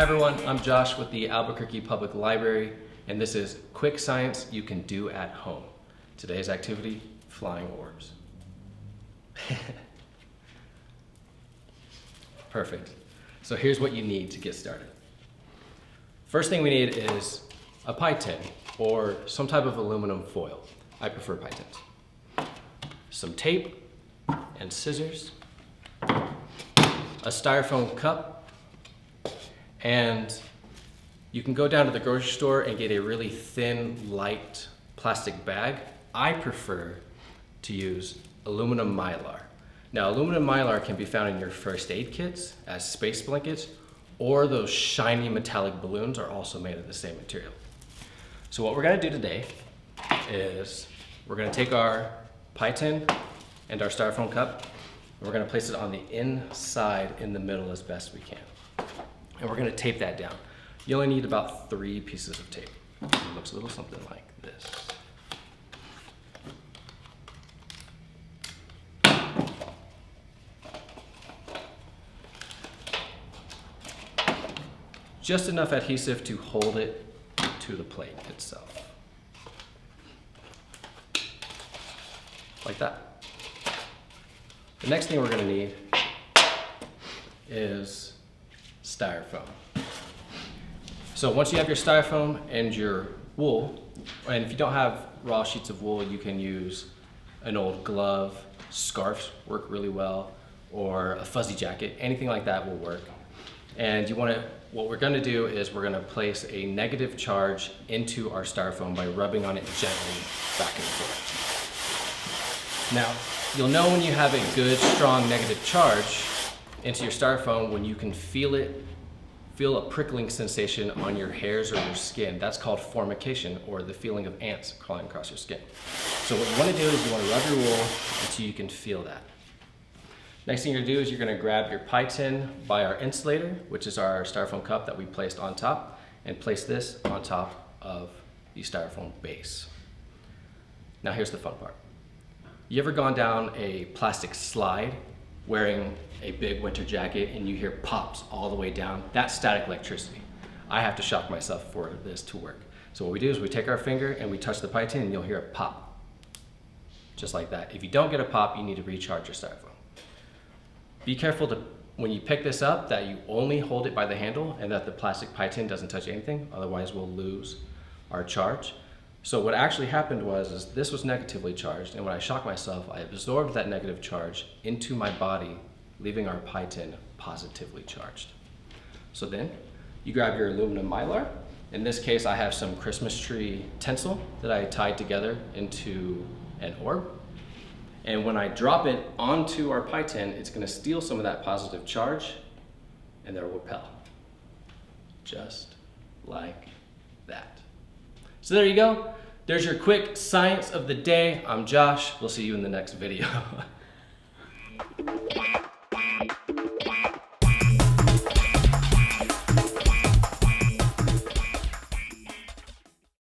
Hi everyone, I'm Josh with the Albuquerque Public Library, and this is Quick Science You Can Do at Home. Today's activity, flying orbs. Perfect. So here's what you need to get started. First thing we need is a pie tin or some type of aluminum foil. I prefer pie tins. Some tape and scissors, a styrofoam cup, and you can go down to the grocery store and get a really thin, light plastic bag. I prefer to use aluminum mylar. Now, aluminum mylar can be found in your first aid kits as space blankets, or those shiny metallic balloons are also made of the same material. So what we're gonna do today is we're gonna take our pie tin and our styrofoam cup, and we're gonna place it on the inside in the middle as best we can. And we're gonna tape that down. You only need about 3 pieces of tape. It looks a little something like this. Just enough adhesive to hold it to the plate itself. Like that. The next thing we're gonna need is styrofoam. So once you have your styrofoam and your wool, and if you don't have raw sheets of wool, you can use an old glove, scarves work really well, or a fuzzy jacket, anything like that will work. And what we're gonna do is we're gonna place a negative charge into our styrofoam by rubbing on it gently back and forth. Now, you'll know when you have a good, strong negative charge into your styrofoam when you can feel a prickling sensation on your hairs or your skin. That's called formication, or the feeling of ants crawling across your skin. So what you wanna do is you wanna rub your wool until you can feel that. Next thing you're gonna do is you're gonna grab your pie tin by our insulator, which is our styrofoam cup that we placed on top, and place this on top of the styrofoam base. Now here's the fun part. You ever gone down a plastic slide wearing a big winter jacket and you hear pops all the way down? That's static electricity. I have to shock myself for this to work. So what we do is we take our finger and we touch the pie tin and you'll hear it pop. Just like that. If you don't get a pop, you need to recharge your styrofoam. Be careful when you pick this up that you only hold it by the handle and that the plastic pie tin doesn't touch anything, otherwise we'll lose our charge. So what actually happened was this was negatively charged, and when I shocked myself, I absorbed that negative charge into my body, leaving our pie tin positively charged. So then you grab your aluminum mylar. In this case, I have some Christmas tree tinsel that I tied together into an orb. And when I drop it onto our pie tin, it's gonna steal some of that positive charge and then repel. Just like that. So there you go. There's your quick science of the day. I'm Josh. We'll see you in the next video.